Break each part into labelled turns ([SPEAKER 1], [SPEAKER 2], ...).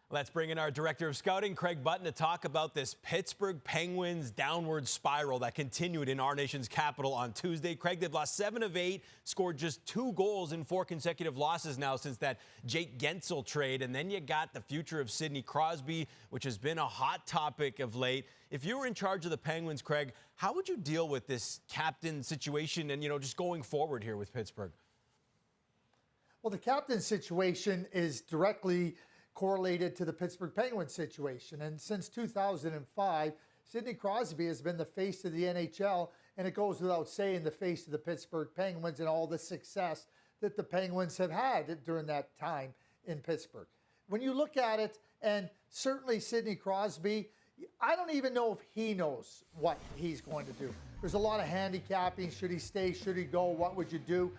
[SPEAKER 1] Let's bring in our director of scouting, Craig Button, to talk about this Pittsburgh Penguins downward spiral that continued in our nation's capital on Tuesday. Craig, they've lost 7 of 8, scored just 2 goals in 4 consecutive losses now since that Jake Gensel trade. And then you got the future of Sidney Crosby, which has been a hot topic of late. If you were in charge of the Penguins, Craig, how would you deal with this captain situation and, just going forward here with Pittsburgh?
[SPEAKER 2] Well, the captain situation is directly correlated to the Pittsburgh Penguins situation. And since 2005, Sidney Crosby has been the face of the NHL, and it goes without saying, the face of the Pittsburgh Penguins and all the success that the Penguins have had during that time in Pittsburgh. When you look at it, and certainly Sidney Crosby, I don't even know if he knows what he's going to do. There's a lot of handicapping. Should he stay? Should he go? What would you do?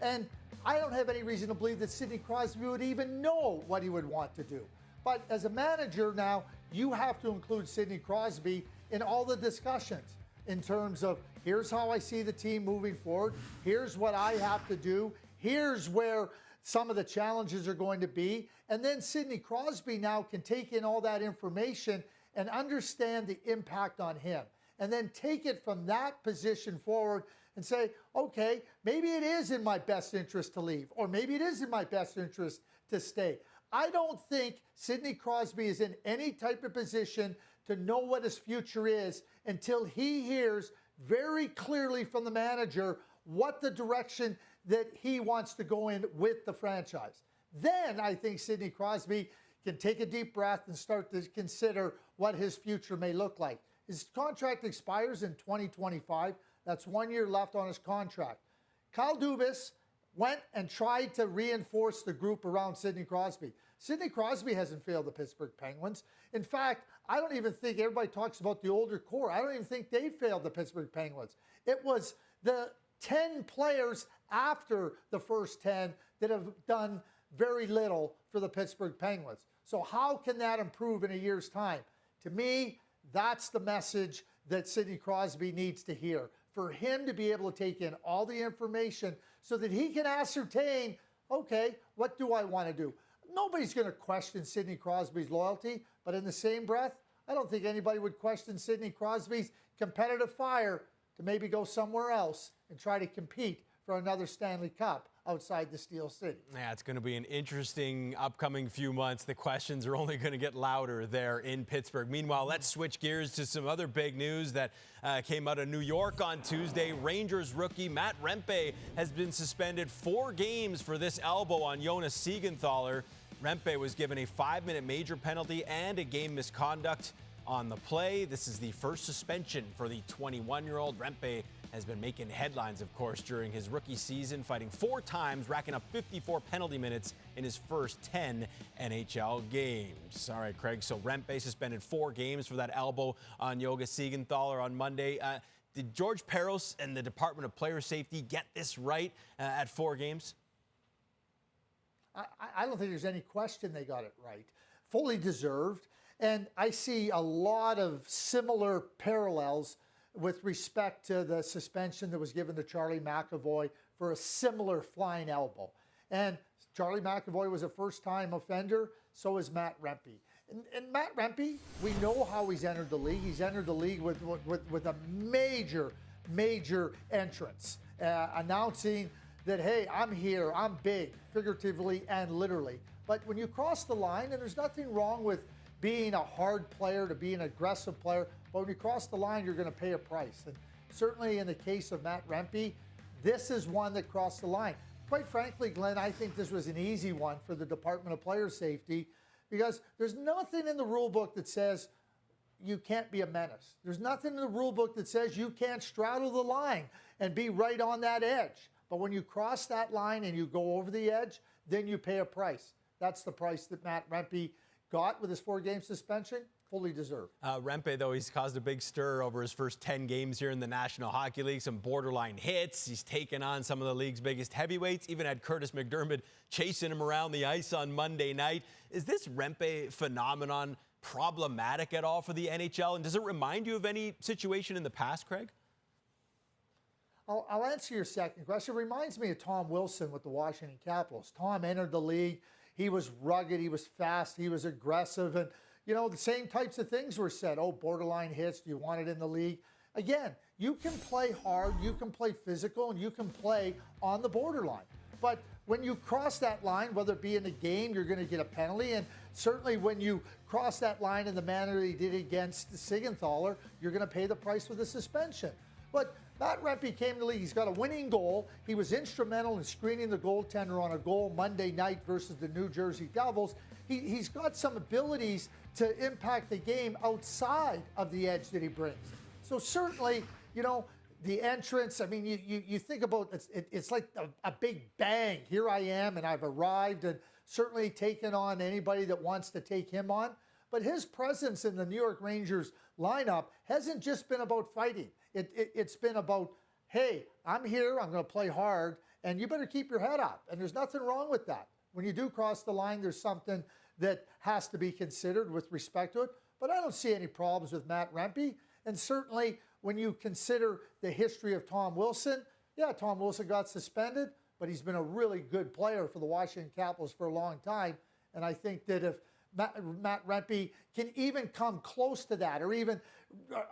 [SPEAKER 2] And I don't have any reason to believe that Sidney Crosby would even know what he would want to do. But as a manager now, you have to include Sidney Crosby in all the discussions in terms of, here's how I see the team moving forward. Here's what I have to do. Here's where some of the challenges are going to be. And then Sidney Crosby now can take in all that information and understand the impact on him. And then take it from that position forward and say, okay, maybe it is in my best interest to leave, or maybe it is in my best interest to stay. I don't think Sidney Crosby is in any type of position to know what his future is until he hears very clearly from the manager what the direction that he wants to go in with the franchise. Then I think Sidney Crosby can take a deep breath and start to consider what his future may look like. His contract expires in 2025. That's 1 year left on his contract. Kyle Dubas went and tried to reinforce the group around Sidney Crosby. Sidney Crosby hasn't failed the Pittsburgh Penguins. In fact, I don't even think everybody talks about the older core. I don't even think they failed the Pittsburgh Penguins. It was the 10 players after the first 10 that have done very little for the Pittsburgh Penguins. So how can that improve in a year's time? To me, that's the message that Sidney Crosby needs to hear, for him to be able to take in all the information so that he can ascertain, okay, what do I want to do? Nobody's going to question Sidney Crosby's loyalty, but in the same breath, I don't think anybody would question Sidney Crosby's competitive fire to maybe go somewhere else and try to compete for another Stanley Cup outside the Steel City.
[SPEAKER 1] Yeah, it's going to be an interesting upcoming few months. The questions are only going to get louder there in Pittsburgh. Meanwhile, let's switch gears to some other big news that came out of New York on Tuesday. Rangers rookie Matt Rempe has been suspended 4 games for this elbow on Jonas Siegenthaler. Rempe was given a 5-minute major penalty and a game misconduct on the play. This is the first suspension for the 21-year-old. Rempe has been making headlines, of course, during his rookie season, fighting 4 times, racking up 54 penalty minutes in his first 10 NHL games. All right, Craig, so Rempe suspended 4 games for that elbow on Jonas Siegenthaler on Monday. Did George Peros and the Department of Player Safety get this right at 4 games?
[SPEAKER 2] I don't think there's any question they got it right. Fully deserved. And I see a lot of similar parallels with respect to the suspension that was given to Charlie McAvoy for a similar flying elbow. And Charlie McAvoy was a first-time offender, so is Matt Rempe. And Matt Rempe, we know how he's entered the league. He's entered the league with a major entrance, announcing that, hey, I'm here, I'm big, figuratively and literally. But when you cross the line, and there's nothing wrong with being a hard player, to be an aggressive player, but when you cross the line, you're going to pay a price. And certainly in the case of Matt Rempe, this is one that crossed the line. Quite frankly, Glenn, I think this was an easy one for the Department of Player Safety, because there's nothing in the rule book that says you can't be a menace. There's nothing in the rule book that says you can't straddle the line and be right on that edge. But when you cross that line and you go over the edge, then you pay a price. That's the price that Matt Rempe got with his 4-game suspension. Fully deserved.
[SPEAKER 1] Rempe, though, he's caused a big stir over his first 10 games here in the National Hockey League. Some borderline hits. He's taken on some of the league's biggest heavyweights. Even had Curtis McDermott chasing him around the ice on Monday night. Is this Rempe phenomenon problematic at all for the NHL? And does it remind you of any situation in the past, Craig?
[SPEAKER 2] I'll answer your second question. It reminds me of Tom Wilson with the Washington Capitals. Tom entered the league. he was rugged, he was fast, he was aggressive, and the same types of things were said. Oh, borderline hits, do you want it in the league? Again, you can play hard, you can play physical, and you can play on the borderline. But when you cross that line, whether it be in the game, you're going to get a penalty. And certainly when you cross that line in the manner he did against Siegenthaler, you're going to pay the price with a suspension. But Matt Rempe came to the league. He's got a winning goal. He was instrumental in screening the goaltender on a goal Monday night versus the New Jersey Devils. He's got some abilities to impact the game outside of the edge that he brings. So certainly, the entrance, I mean, you think about it's like a big bang. Here I am, and I've arrived, and certainly taken on anybody that wants to take him on. But his presence in the New York Rangers lineup hasn't just been about fighting. It's been about, hey, I'm here, I'm going to play hard, and you better keep your head up. And there's nothing wrong with that. When you do cross the line, there's something that has to be considered with respect to it. But I don't see any problems with Matt Rempe. And certainly, when you consider the history of Tom Wilson, yeah, Tom Wilson got suspended, but he's been a really good player for the Washington Capitals for a long time. And I think that if Matt Rempe can even come close to that, or even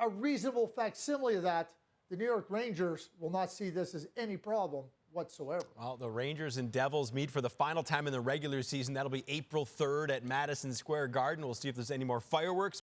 [SPEAKER 2] a reasonable facsimile of that, the New York Rangers will not see this as any problem whatsoever.
[SPEAKER 1] Well, the Rangers and Devils meet for the final time in the regular season. That'll be April 3rd at Madison Square Garden. We'll see if there's any more fireworks.